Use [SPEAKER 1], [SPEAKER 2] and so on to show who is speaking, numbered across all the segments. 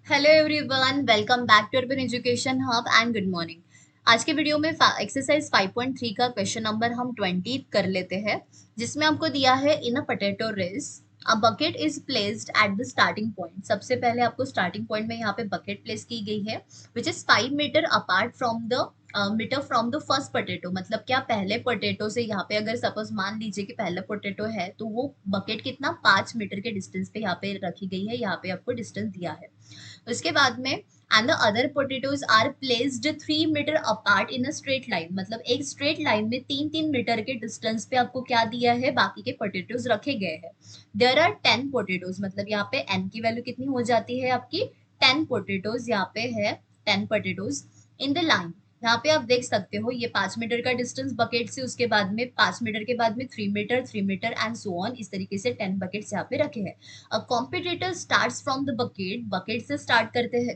[SPEAKER 1] Hello everyone, welcome back to Urban Education Hub and good morning. आज के video में exercise 5.3 का question number हम 20 कर लेते हैं, जिसमें हमको दिया है in a potato race a bucket is placed at the starting point. सबसे पहले आपको स्टार्टिंग पॉइंट में यहाँ पे बकेट प्लेस की गई है which is 5 metre apart from the metre from the first potato. मतलब क्या पहले पोटैटो से यहाँ पे अगर सपोज मान लीजिए कि पहला पोटैटो है तो वो बकेट कितना 5 मीटर के डिस्टेंस पे यहाँ पे रखी गई है, यहाँ पे आपको डिस्टेंस दिया है। उसके बाद में and the other potatoes are placed 3 metre apart in a straight line. मतलब एक स्ट्रेट लाइन में 3-3 मीटर के डिस्टेंस पे आपको क्या दिया है, बाकी के पोटैटोज रखे गए हैं। देयर आर 10 पोटैटोज, मतलब यहाँ पे n की वैल्यू कितनी हो जाती है आपकी 10 पोटैटोज। यहाँ पे है 10 पोटैटोज इन द लाइन। यहाँ पे आप देख सकते हो ये 5 मीटर का डिस्टेंस बकेट से, उसके बाद में 5 मीटर के बाद में 3 metre 3 metre and so on, इस तरीके से 10 बकेट्स यहाँ पे रखे हैं। A competitor starts from the bucket, bucket से स्टार्ट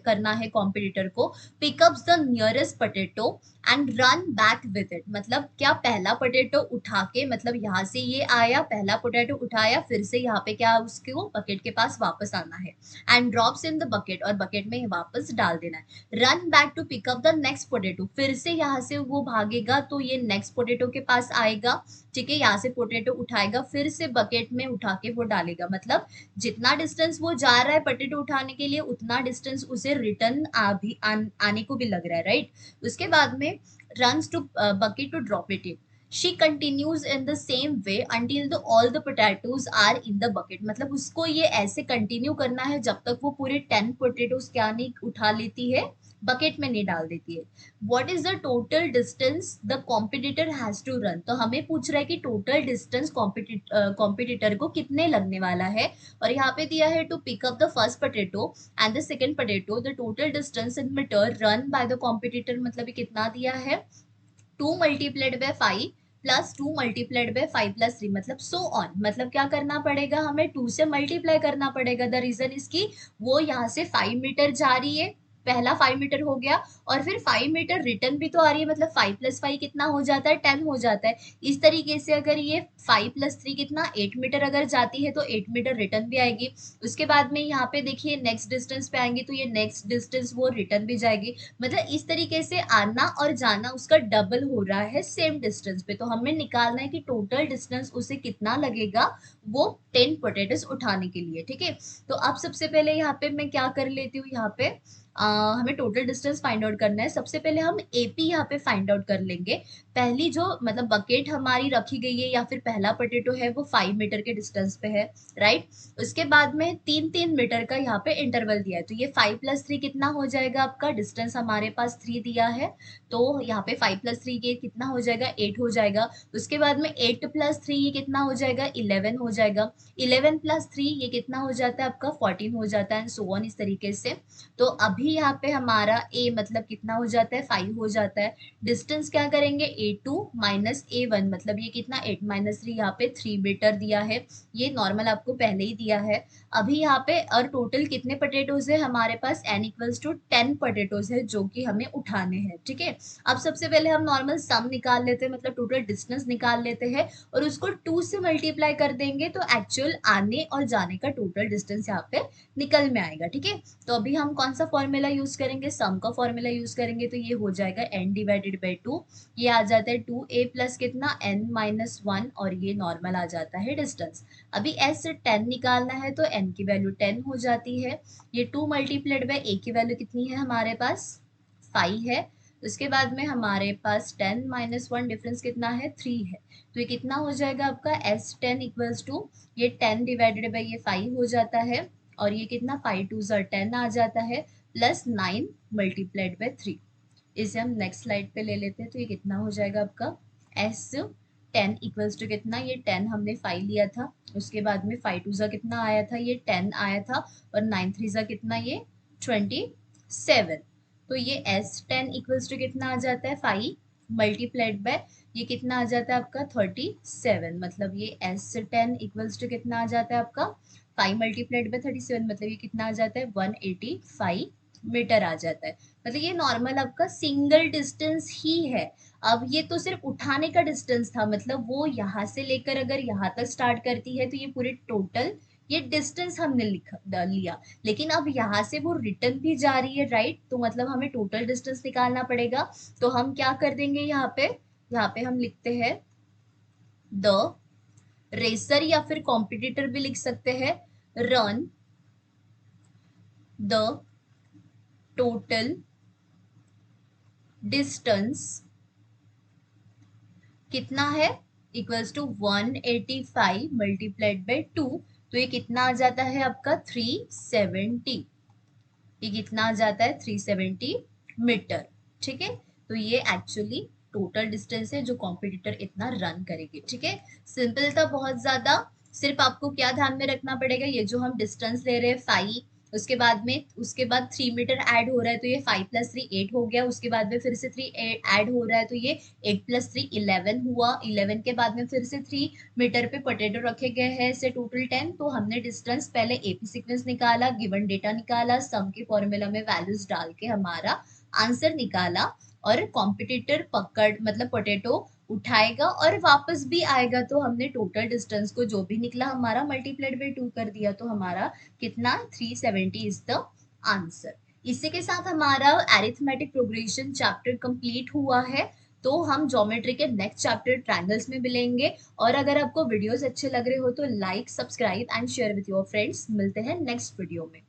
[SPEAKER 1] करना है कॉम्पिटिटर को। Picks up the nearest potato and run back with it. मतलब क्या पहला पोटैटो उठा के, मतलब यहाँ से ये आया, पहला पोटैटो उठाया, फिर से यहाँ पे क्या उसको बकेट के पास वापस आना है and drops in the bucket, और बकेट में वापस डाल देना है। Run back to pick up the next potato, फिर से यहाँ से वो भागेगा तो ये नेक्स्ट पोटैटो के पास आएगा। ठीक है, यहाँ से पोटैटो उठाएगा, फिर से बकेट में उठा के वो डालेगा। मतलब जितना डिस्टेंस वो जा रहा है पोटैटो उठाने के लिए, उतना डिस्टेंस उसे रिटर्न आने को भी लग रहा है, राइट। उसके बाद में runs to bucket to drop it in. She continues in the same way until all the potatoes are in the bucket. मतलब उसको ये ऐसे कंटिन्यू करना है जब तक वो पूरे 10 पोटैटोज क्या नहीं उठा लेती है, बकेट में नहीं डाल देती है। What is the total distance the competitor has to run. तो हमें पूछ रहा है कि टोटल डिस्टेंस कॉम्पिटिटर को कितने लगने वाला है, और यहाँ पे दिया है to pick up the first potato and the second potato, the total distance in metre run by the competitor. मतलब ये कितना दिया है, 2 multiplied by 5 plus 2 multiplied by 5 plus 3, मतलब सो ऑन। मतलब क्या करना पड़ेगा, हमें 2 से मल्टीप्लाई करना पड़ेगा। द रीजन इसकी, वो यहाँ से 5 मीटर जा रही है, पहला 5 मीटर हो गया, और फिर 5 मीटर रिटर्न भी तो आ रही है। मतलब 5 प्लस 5 कितना हो जाता है, 10 हो जाता है। इस तरीके से अगर ये 5 प्लस 3 कितना 8 मीटर अगर जाती है तो 8 मीटर रिटर्न भी आएगी। उसके बाद में यहाँ पे देखिए नेक्स्ट डिस्टेंस पे आएंगे तो ये नेक्स्ट डिस्टेंस वो रिटर्न भी जाएगी। मतलब इस तरीके से आना और जाना उसका डबल हो रहा है सेम डिस्टेंस पे। तो हमें निकालना है कि टोटल डिस्टेंस उसे कितना लगेगा वो 10 पोटैटोस उठाने के लिए। ठीक है, तो अब सबसे पहले यहाँ पे मैं क्या कर लेती हूँ, यहाँ पे हमें टोटल डिस्टेंस फाइंड आउट करना है। सबसे पहले हम एपी यहाँ पे फाइंड आउट कर लेंगे। पहली जो मतलब बकेट हमारी रखी गई है या फिर पहला पोटैटो है वो 5 मीटर के डिस्टेंस पे है, राइट। उसके बाद में 3-3 मीटर का यहाँ पे इंटरवल दिया है, तो ये 5 प्लस 3 कितना हो जाएगा, आपका डिस्टेंस हमारे पास 3 दिया है, तो यहाँ पे 5 प्लस 3 ये कितना हो जाएगा, 8 हो जाएगा। उसके बाद में 8 प्लस 3 ये कितना हो जाएगा, 11 हो जाएगा। 11 प्लस 3 ये कितना हो जाता है आपका 14 हो जाता है, सो ऑन इस तरीके से। तो अभी यहाँ पे हमारा a मतलब कितना हो जाता है, 5 हो जाता है। डिस्टेंस क्या करेंगे, a2 माइनस a1, मतलब ये कितना 8 माइनस 3, यहाँ पे 3 मीटर दिया है, ये नॉर्मल आपको पहले ही दिया है। अभी यहाँ पे और टोटल कितने पोटैटोज है हमारे पास, n इक्वल्स टू 10 पोटैटोज है जो कि हमें उठाने हैं। ठीक है, अब सबसे पहले हम नॉर्मल सम निकाल लेते हैं, मतलब टोटल डिस्टेंस निकाल लेते हैं, और उसको 2 से मल्टीप्लाई कर देंगे तो एक्चुअल आने और जाने का टोटल डिस्टेंस यहाँ पे निकल में आएगा। ठीक है, तो अभी हम कौन सा फॉर्मूला यूज करेंगे, सम का फॉर्मूला यूज करेंगे, तो ये हो जाएगा n डिवाइडेड बाई 2, ये आ जाता है 2a प्लस कितना n माइनस 1, और ये नॉर्मल आ जाता है डिस्टेंस। अभी s से 10 निकालना है तो n की वैल्यू 10 हो जाती है। ये 2 मल्टीप्लाइड बाई a की वैल्यू कितनी है हमारे पास, 5 है। उसके बाद में हमारे पास 10 माइनस 1 डिफरेंस कितना है, 3 है। तो ये कितना हो जाएगा आपका s10 इक्वल्स टू, ये 10 डिवाइडेड बाई ये 5 हो जाता है, और ये कितना 5 टू 10 आ जाता है, प्लस 9 मल्टीप्लाइड बाई 3। इसे हम नेक्स्ट स्लाइड पे ले लेते हैं, तो ये कितना हो जाएगा आपका s10 इक्वल्स टू कितना, ये 10 हमने 5 लिया था, उसके बाद में 5 टू कितना आया था, ये 10 आया था, और 9 थ्री कितना, ये 27। तो ये s10 इक्वल्स टू कितना आ जाता है, 5 मल्टीप्लाइड बाय ये कितना आ जाता है आपका 37। मतलब ये s10 इक्वल्स टू कितना आ जाता है आपका 5 मल्टीप्लाइड बाय 37, मतलब ये कितना आ जाता है 185 मीटर आ जाता है। मतलब ये नॉर्मल आपका सिंगल डिस्टेंस ही है। अब ये तो सिर्फ उठाने का डिस्टेंस था, मतलब वो यहाँ से लेकर अगर यहाँ तक स्टार्ट करती है तो ये पूरे टोटल ये डिस्टेंस हमने लिया, लेकिन अब यहाँ से वो रिटर्न भी जा रही है, राइट? तो मतलब हमें टोटल डिस्टेंस निकालना पड़ेगा। तो हम क्या कर देंगे, यहाँ पे हम लिखते हैं द रेसर, या फिर कॉम्पिटिटर भी लिख सकते हैं, रन द टोटल डिस्टेंस कितना है, इक्वल्स टू 185 मल्टीप्लाइड बाई 2। तो ये कितना आ जाता है आपका 370। ये कितना आ जाता है 370 मीटर। ठीक है, तो ये एक्चुअली टोटल डिस्टेंस है जो कॉम्पिटिटर इतना रन करेगी। ठीक है, सिंपल था बहुत ज्यादा। सिर्फ आपको क्या ध्यान में रखना पड़ेगा, ये जो हम डिस्टेंस ले रहे हैं 5, उसके बाद 3 मीटर ऐड हो रहा है, तो ये 5 + 3 8 हो गया। उसके बाद में फिर से 3 ऐड हो रहा है, तो ये 8 + 3 11 हुआ। 11 के बाद में फिर से 3 मीटर पे पोटैटो रखे गए हैं, ऐसे टोटल 10। तो हमने डिस्टेंस पहले एपी सीक्वेंस निकाला, गिवन डेटा निकाला, सम के फॉर्मूला में वैल्यूज डाल के हमारा आंसर निकाला, और कॉम्पिटिटर पकड़ मतलब पोटैटो उठाएगा और वापस भी आएगा। तो हमने टोटल डिस्टेंस को जो भी निकला हमारा मल्टीप्लाइड बाई 2 कर दिया, तो हमारा कितना 370 इज द आंसर। इसी के साथ हमारा अरिथमेटिक प्रोग्रेशन चैप्टर कंप्लीट हुआ है। तो हम ज्योमेट्री के नेक्स्ट चैप्टर ट्रायंगल्स में मिलेंगे। और अगर आपको वीडियोस अच्छे लग रहे हो तो like, subscribe and share with your friends. मिलते हैं नेक्स्ट वीडियो में।